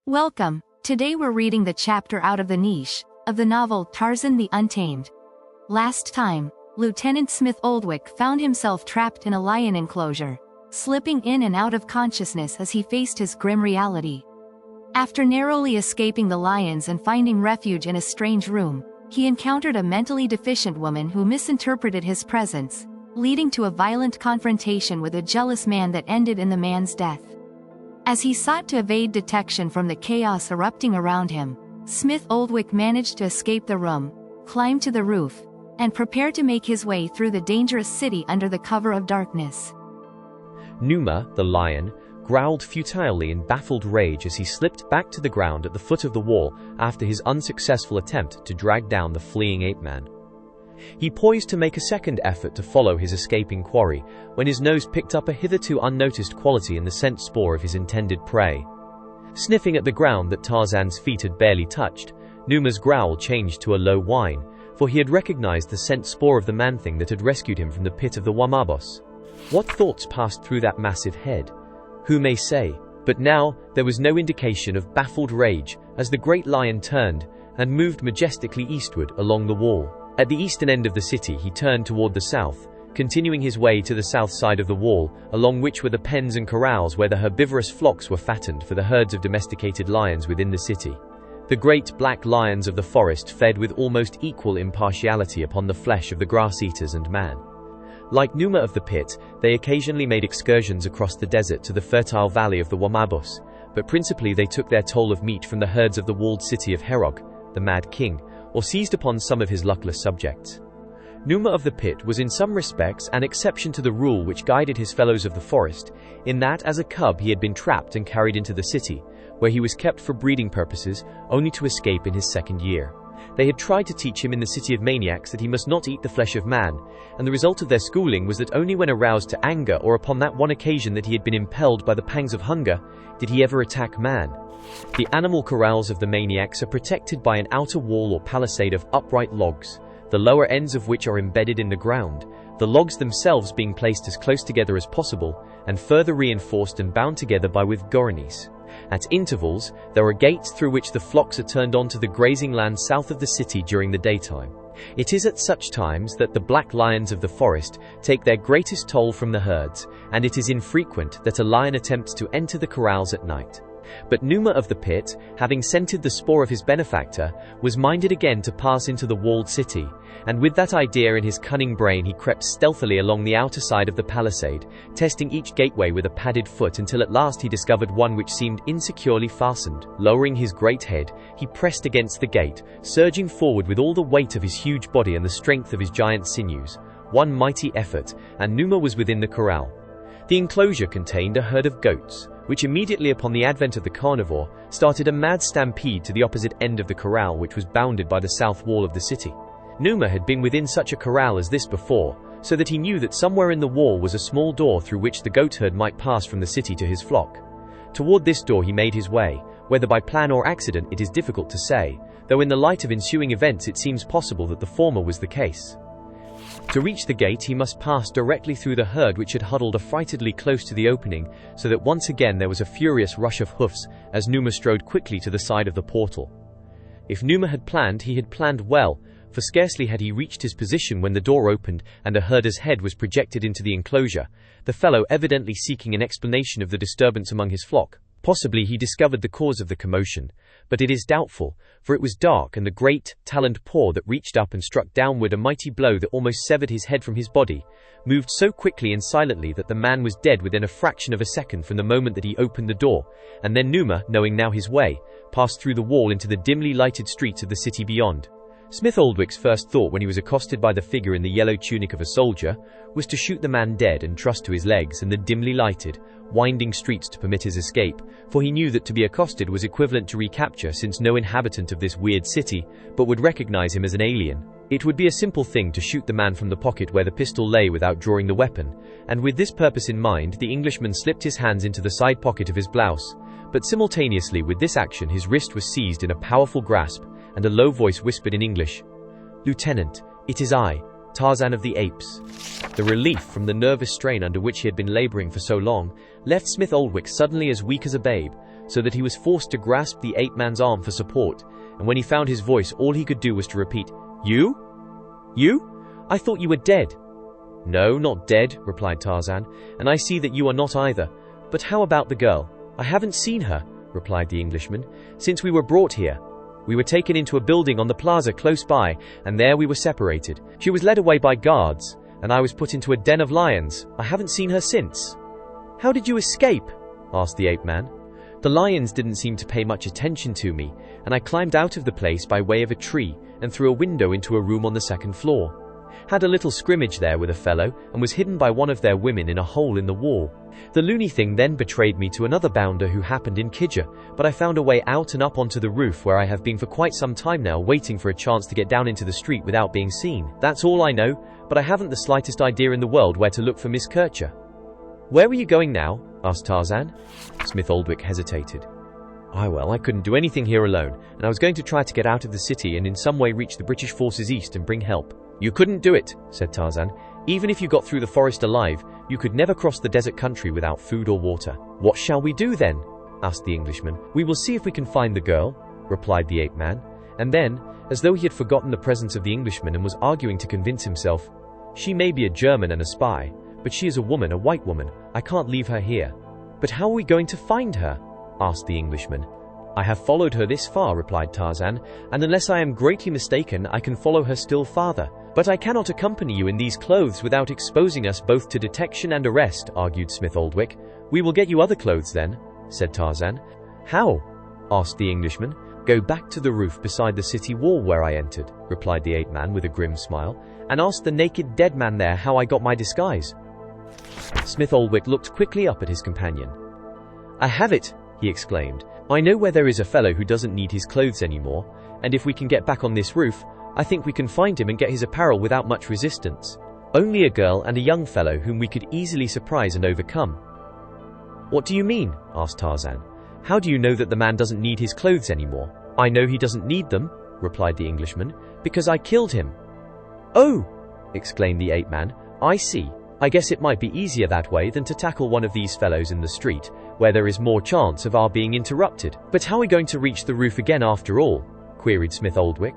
Welcome. Today we're reading the chapter out of the niche of the novel Tarzan the Untamed. Last time, Lieutenant Smith Oldwick found himself trapped in a lion enclosure, slipping in and out of consciousness as he faced his grim reality. After narrowly escaping the lions and finding refuge in a strange room, he encountered a mentally deficient woman who misinterpreted his presence, leading to a violent confrontation with a jealous man that ended in the man's death. As he sought to evade detection from the chaos erupting around him, Smith Oldwick managed to escape the room, climb to the roof, and prepare to make his way through the dangerous city under the cover of darkness. Numa, the lion, growled futilely in baffled rage as he slipped back to the ground at the foot of the wall after his unsuccessful attempt to drag down the fleeing ape-man. He poised to make a second effort to follow his escaping quarry when his nose picked up a hitherto unnoticed quality in the scent spore of his intended prey. Sniffing at the ground that Tarzan's feet had barely touched, Numa's growl changed to a low whine, for he had recognized the scent spore of the man-thing that had rescued him from the pit of the Wamabos. What thoughts passed through that massive head? Who may say? But now, there was no indication of baffled rage as the great lion turned and moved majestically eastward along the wall. At the eastern end of the city he turned toward the south, continuing his way to the south side of the wall, along which were the pens and corrals where the herbivorous flocks were fattened for the herds of domesticated lions within the city. The great black lions of the forest fed with almost equal impartiality upon the flesh of the grass-eaters and man. Like Numa of the pit, they occasionally made excursions across the desert to the fertile valley of the Wamabos, but principally they took their toll of meat from the herds of the walled city of Herog, the Mad King, or seized upon some of his luckless subjects. Numa of the pit was in some respects an exception to the rule which guided his fellows of the forest, in that as a cub he had been trapped and carried into the city, where he was kept for breeding purposes, only to escape in his second year. They had tried to teach him in the city of maniacs that he must not eat the flesh of man, and the result of their schooling was that only when aroused to anger or upon that one occasion that he had been impelled by the pangs of hunger, did he ever attack man. The animal corrals of the maniacs are protected by an outer wall or palisade of upright logs, the lower ends of which are embedded in the ground, the logs themselves being placed as close together as possible, and further reinforced and bound together by with goranes. At intervals, there are gates through which the flocks are turned onto the grazing land south of the city during the daytime. It is at such times that the black lions of the forest take their greatest toll from the herds, and it is infrequent that a lion attempts to enter the corrals at night. But Numa of the pit, having scented the spoor of his benefactor, was minded again to pass into the walled city, and with that idea in his cunning brain he crept stealthily along the outer side of the palisade, testing each gateway with a padded foot until at last he discovered one which seemed insecurely fastened. Lowering his great head, he pressed against the gate, surging forward with all the weight of his huge body and the strength of his giant sinews. One mighty effort, and Numa was within the corral. The enclosure contained a herd of goats, which immediately upon the advent of the carnivore, started a mad stampede to the opposite end of the corral which was bounded by the south wall of the city. Numa had been within such a corral as this before, so that he knew that somewhere in the wall was a small door through which the goatherd might pass from the city to his flock. Toward this door he made his way, whether by plan or accident it is difficult to say, though in the light of ensuing events it seems possible that the former was the case. To reach the gate he must pass directly through the herd which had huddled affrightedly close to the opening, so that once again there was a furious rush of hoofs as Numa strode quickly to the side of the portal. If Numa had planned, he had planned well, for scarcely had he reached his position when the door opened and a herder's head was projected into the enclosure, the fellow evidently seeking an explanation of the disturbance among his flock. Possibly he discovered the cause of the commotion, but it is doubtful, for it was dark and the great, taloned paw that reached up and struck downward a mighty blow that almost severed his head from his body, moved so quickly and silently that the man was dead within a fraction of a second from the moment that he opened the door, and then Numa, knowing now his way, passed through the wall into the dimly lighted streets of the city beyond. Smith Oldwick's first thought when he was accosted by the figure in the yellow tunic of a soldier was to shoot the man dead and trust to his legs and the dimly lighted, winding streets to permit his escape, for he knew that to be accosted was equivalent to recapture since no inhabitant of this weird city but would recognize him as an alien. It would be a simple thing to shoot the man from the pocket where the pistol lay without drawing the weapon, and with this purpose in mind the Englishman slipped his hands into the side pocket of his blouse, but simultaneously with this action his wrist was seized in a powerful grasp, and a low voice whispered in English, "Lieutenant, it is I, Tarzan of the Apes." The relief from the nervous strain under which he had been laboring for so long left Smith Oldwick suddenly as weak as a babe, so that he was forced to grasp the ape-man's arm for support, and when he found his voice, all he could do was to repeat, "You? You? I thought you were dead." "No, not dead," replied Tarzan, "and I see that you are not either. But how about the girl?" "I haven't seen her," replied the Englishman, "since we were brought here. We were taken into a building on the plaza close by, and there we were separated. She was led away by guards, and I was put into a den of lions. I haven't seen her since." "How did you escape?" asked the ape-man. "The lions didn't seem to pay much attention to me, and I climbed out of the place by way of a tree and through a window into a room on the second floor. Had a little scrimmage there with a fellow and was hidden by one of their women in a hole in the wall. The loony thing then betrayed me to another bounder who happened in Kidja, but I found a way out and up onto the roof where I have been for quite some time now, waiting for a chance to get down into the street without being seen. That's all I know, but I haven't the slightest idea in the world where to look for Miss Kircher." "Where were you going now?" asked Tarzan. Smith Oldwick hesitated. Well, I couldn't do anything here alone, and I was going to try to get out of the city and in some way reach the British forces east and bring help." "You couldn't do it," said Tarzan. "Even if you got through the forest alive, you could never cross the desert country without food or water." "What shall we do then?" asked the Englishman. "We will see if we can find the girl," replied the ape-man. And then, as though he had forgotten the presence of the Englishman and was arguing to convince himself, "She may be a German and a spy, but she is a woman, a white woman. I can't leave her here." "But how are we going to find her?" asked the Englishman. "I have followed her this far," replied Tarzan, "and unless I am greatly mistaken, I can follow her still farther." "But I cannot accompany you in these clothes without exposing us both to detection and arrest," argued Smith Oldwick. "We will get you other clothes then," said Tarzan. "How?" asked the Englishman. "Go back to the roof beside the city wall where I entered," replied the ape-man with a grim smile, "and ask the naked dead man there how I got my disguise." Smith Oldwick looked quickly up at his companion. "I have it!" he exclaimed. "I know where there is a fellow who doesn't need his clothes anymore, and if we can get back on this roof, I think we can find him and get his apparel without much resistance. Only a girl and a young fellow whom we could easily surprise and overcome." "What do you mean?" asked Tarzan. "How do you know that the man doesn't need his clothes anymore?" "I know he doesn't need them," replied the Englishman, "because I killed him." "Oh!" exclaimed the ape-man. "I see. I guess it might be easier that way than to tackle one of these fellows in the street, where there is more chance of our being interrupted." "But how are we going to reach the roof again after all?" queried Smith Oldwick.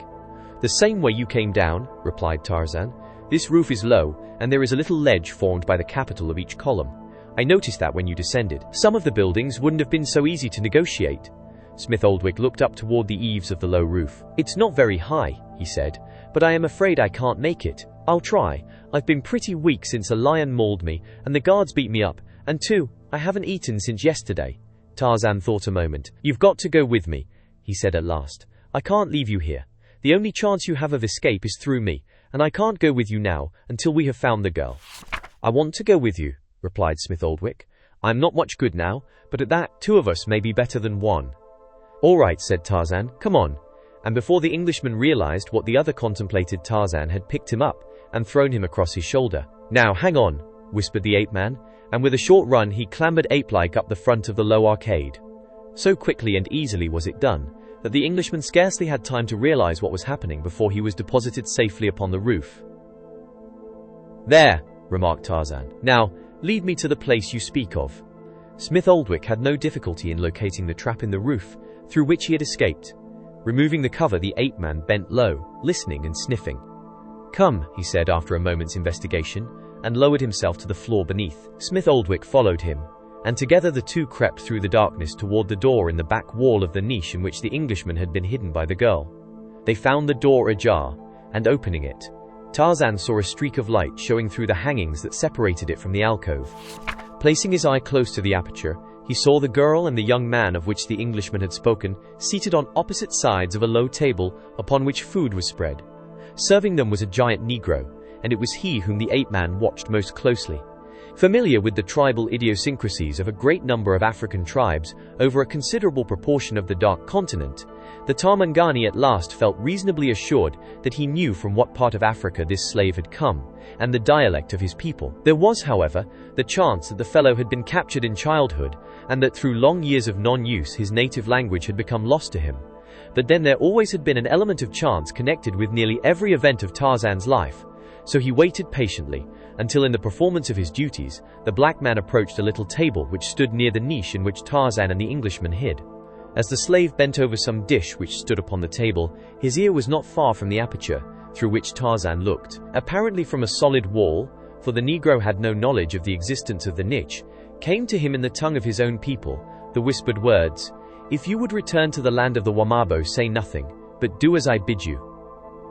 "The same way you came down," replied Tarzan. "This roof is low, and there is a little ledge formed by the capital of each column. I noticed that when you descended. Some of the buildings wouldn't have been so easy to negotiate." Smith Oldwick looked up toward the eaves of the low roof. "It's not very high," he said, "but I am afraid I can't make it. I'll try. I've been pretty weak since a lion mauled me, and the guards beat me up, and too, I haven't eaten since yesterday." Tarzan thought a moment. "You've got to go with me," he said at last. "I can't leave you here. The only chance you have of escape is through me, and I can't go with you now until we have found the girl." "I want to go with you," replied Smith Oldwick. "I'm not much good now, but at that, two of us may be better than one." "All right," said Tarzan. "Come on." And before the Englishman realized what the other contemplated, Tarzan had picked him up and thrown him across his shoulder. "Now, hang on," whispered the ape-man, and with a short run he clambered ape-like up the front of the low arcade. So quickly and easily was it done, that the Englishman scarcely had time to realize what was happening before he was deposited safely upon the roof. "There," remarked Tarzan. "Now, lead me to the place you speak of." Smith Oldwick had no difficulty in locating the trap in the roof, through which he had escaped. Removing the cover, the ape-man bent low, listening and sniffing. "Come," he said after a moment's investigation, and lowered himself to the floor beneath. Smith Oldwick followed him, and together the two crept through the darkness toward the door in the back wall of the niche in which the Englishman had been hidden by the girl. They found the door ajar, and opening it, Tarzan saw a streak of light showing through the hangings that separated it from the alcove. Placing his eye close to the aperture, he saw the girl and the young man of which the Englishman had spoken, seated on opposite sides of a low table upon which food was spread. Serving them was a giant Negro, and it was he whom the ape-man watched most closely. Familiar with the tribal idiosyncrasies of a great number of African tribes over a considerable proportion of the Dark Continent, the Tarmangani at last felt reasonably assured that he knew from what part of Africa this slave had come, and the dialect of his people. There was, however, the chance that the fellow had been captured in childhood, and that through long years of non-use his native language had become lost to him. But then there always had been an element of chance connected with nearly every event of Tarzan's life, So he waited patiently, until in the performance of his duties, the black man approached a little table which stood near the niche in which Tarzan and the Englishman hid. As the slave bent over some dish which stood upon the table, his ear was not far from the aperture, through which Tarzan looked. Apparently from a solid wall, for the Negro had no knowledge of the existence of the niche, came to him in the tongue of his own people, the whispered words, "If you would return to the land of the Wamabo, say nothing, but do as I bid you."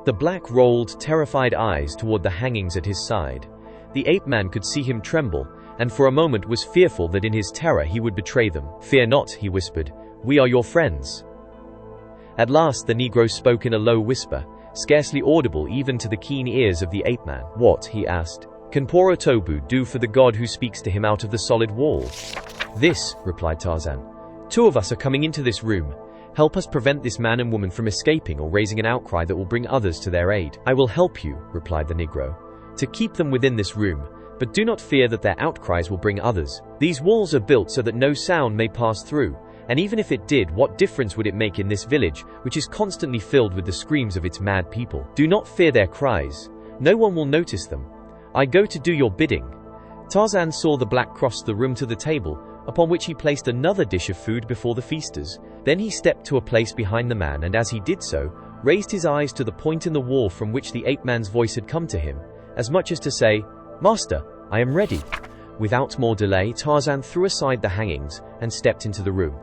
The black rolled terrified eyes toward the hangings at his side. The ape-man could see him tremble, and for a moment was fearful that in his terror he would betray them. "Fear not," he whispered, "we are your friends." At last the Negro spoke in a low whisper, scarcely audible even to the keen ears of the ape-man. "What," he asked, "can poor Otobu do for the god who speaks to him out of the solid wall?" "This," replied Tarzan. "Two of us are coming into this room. Help us prevent this man and woman from escaping or raising an outcry that will bring others to their aid." "I will help you," replied the Negro, "to keep them within this room, but do not fear that their outcries will bring others. These walls are built so that no sound may pass through, and even if it did, what difference would it make in this village, which is constantly filled with the screams of its mad people? Do not fear their cries. No one will notice them. I go to do your bidding." Tarzan saw the black cross the room to the table, upon which he placed another dish of food before the feasters. Then he stepped to a place behind the man, and as he did so, raised his eyes to the point in the wall from which the ape-man's voice had come to him, as much as to say, "Master, I am ready." Without more delay, Tarzan threw aside the hangings and stepped into the room.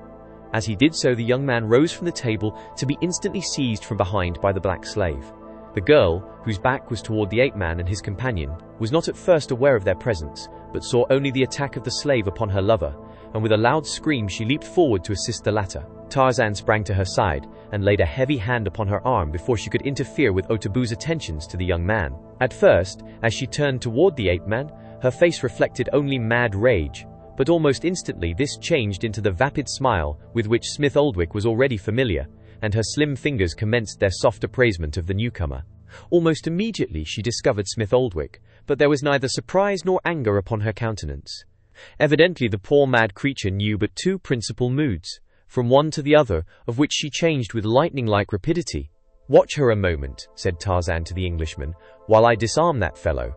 As he did so, the young man rose from the table to be instantly seized from behind by the black slave. The girl, whose back was toward the ape-man and his companion, was not at first aware of their presence, but saw only the attack of the slave upon her lover, and with a loud scream she leaped forward to assist the latter. Tarzan sprang to her side and laid a heavy hand upon her arm before she could interfere with Otobu's attentions to the young man. At first, as she turned toward the ape-man, her face reflected only mad rage, but almost instantly this changed into the vapid smile with which Smith Oldwick was already familiar, and her slim fingers commenced their soft appraisement of the newcomer. Almost immediately she discovered Smith Oldwick, but there was neither surprise nor anger upon her countenance. Evidently the poor mad creature knew but two principal moods, from one to the other of which she changed with lightning-like rapidity. "Watch her a moment," said Tarzan to the Englishman, "while I disarm that fellow."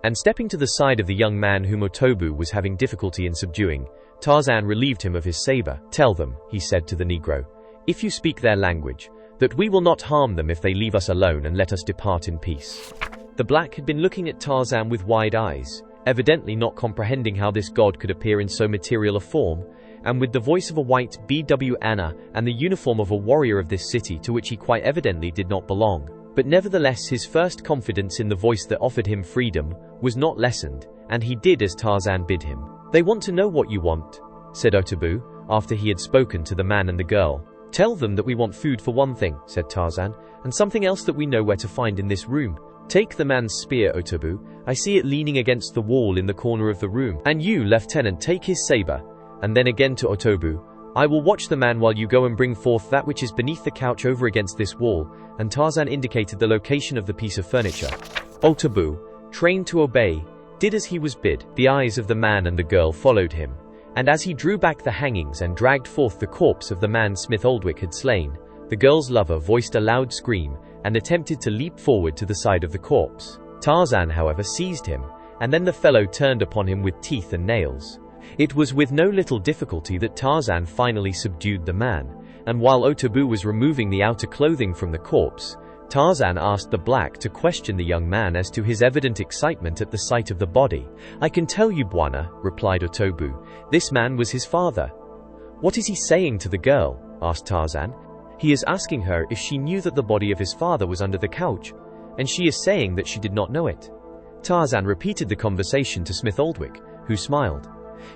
And stepping to the side of the young man whom Otobu was having difficulty in subduing, Tarzan relieved him of his saber. "Tell them," he said to the Negro, "if you speak their language, that we will not harm them if they leave us alone and let us depart in peace." The black had been looking at Tarzan with wide eyes, evidently not comprehending how this god could appear in so material a form, and with the voice of a white BW Anna and the uniform of a warrior of this city to which he quite evidently did not belong. But nevertheless his first confidence in the voice that offered him freedom was not lessened, and he did as Tarzan bid him. "They want to know what you want," said Otobu, after he had spoken to the man and the girl. "Tell them that we want food for one thing," said Tarzan, "and something else that we know where to find in this room. Take the man's spear, Otobu. I see it leaning against the wall in the corner of the room. And you, Lieutenant, take his saber." And then again to Otobu, "I will watch the man while you go and bring forth that which is beneath the couch over against this wall," and Tarzan indicated the location of the piece of furniture. Otobu, trained to obey, did as he was bid. The eyes of the man and the girl followed him, and as he drew back the hangings and dragged forth the corpse of the man Smith Oldwick had slain, the girl's lover voiced a loud scream and attempted to leap forward to the side of the corpse. Tarzan, however, seized him, and then the fellow turned upon him with teeth and nails. It was with no little difficulty that Tarzan finally subdued the man, and while Otobu was removing the outer clothing from the corpse, Tarzan asked the black to question the young man as to his evident excitement at the sight of the body. "I can tell you, Bwana," replied Otobu, "this man was his father." "What is he saying to the girl?" asked Tarzan. "He is asking her if she knew that the body of his father was under the couch, and she is saying that she did not know it." Tarzan repeated the conversation to Smith Oldwick, who smiled.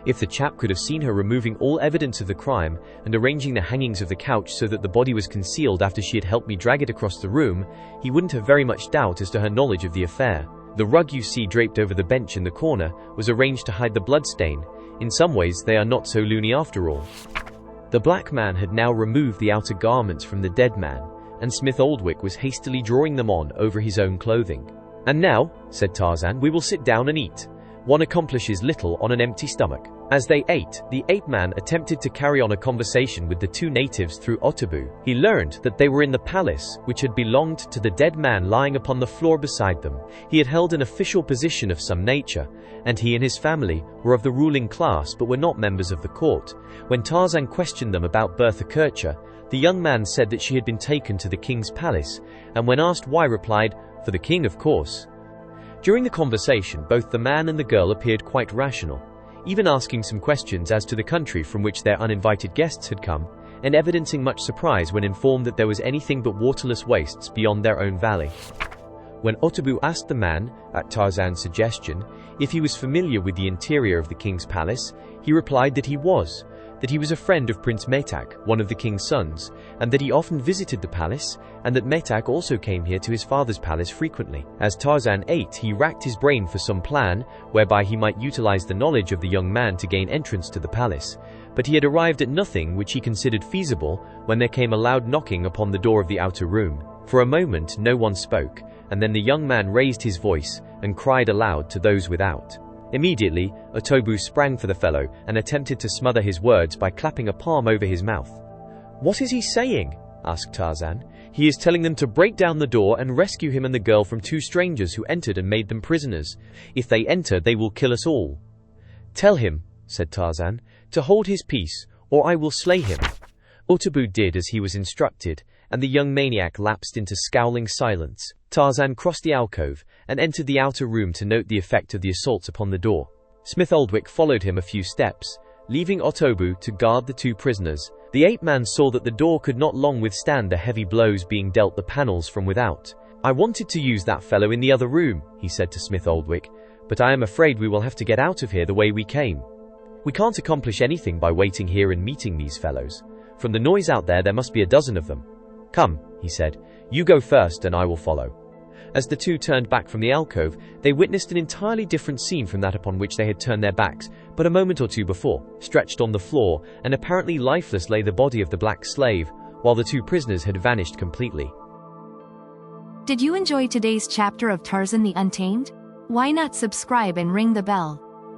If the chap could have seen her removing all evidence of the crime and arranging the hangings of the couch so that the body was concealed after she had helped me drag it across the room, he wouldn't have very much doubt as to her knowledge of the affair. The rug you see draped over the bench in the corner was arranged to hide the bloodstain. In some ways, they are not so loony after all. The black man had now removed the outer garments from the dead man, and Smith Oldwick was hastily drawing them on over his own clothing. "And now," said Tarzan, "we will sit down and eat. One accomplishes little on an empty stomach." As they ate, the ape man attempted to carry on a conversation with the two natives through Otobu. He learned that they were in the palace, which had belonged to the dead man lying upon the floor beside them. He had held an official position of some nature, and he and his family were of the ruling class but were not members of the court. When Tarzan questioned them about Bertha Kircher, the young man said that she had been taken to the king's palace, and when asked why replied, "For the king, of course." During the conversation, both the man and the girl appeared quite rational, even asking some questions as to the country from which their uninvited guests had come, and evidencing much surprise when informed that there was anything but waterless wastes beyond their own valley. When Otobu asked the man, at Tarzan's suggestion, if he was familiar with the interior of the king's palace, he replied that he was a friend of Prince Metak, one of the king's sons, and that he often visited the palace, and that Metak also came here to his father's palace frequently. As Tarzan ate, he racked his brain for some plan whereby he might utilize the knowledge of the young man to gain entrance to the palace, but he had arrived at nothing which he considered feasible when there came a loud knocking upon the door of the outer room. For a moment no one spoke, and then the young man raised his voice and cried aloud to those without. Immediately, Otobu sprang for the fellow and attempted to smother his words by clapping a palm over his mouth. "What is he saying?" asked Tarzan. "He is telling them to break down the door and rescue him and the girl from two strangers who entered and made them prisoners. If they enter, they will kill us all." "Tell him," said Tarzan, "to hold his peace, or I will slay him." Otobu did as he was instructed, and the young maniac lapsed into scowling silence. Tarzan crossed the alcove and entered the outer room to note the effect of the assaults upon the door. Smith Oldwick followed him a few steps, leaving Otobu to guard the two prisoners. The ape man saw that the door could not long withstand the heavy blows being dealt the panels from without. "I wanted to use that fellow in the other room," he said to Smith Oldwick, "but I am afraid we will have to get out of here the way we came. We can't accomplish anything by waiting here and meeting these fellows. From the noise out there must be a dozen of them. Come," he said, "you go first and I will follow." As the two turned back from the alcove, they witnessed an entirely different scene from that upon which they had turned their backs but a moment or two before. Stretched on the floor and apparently lifeless lay the body of the black slave, while the two prisoners had vanished completely. Did you enjoy today's chapter of Tarzan the Untamed? Why not subscribe and ring the bell?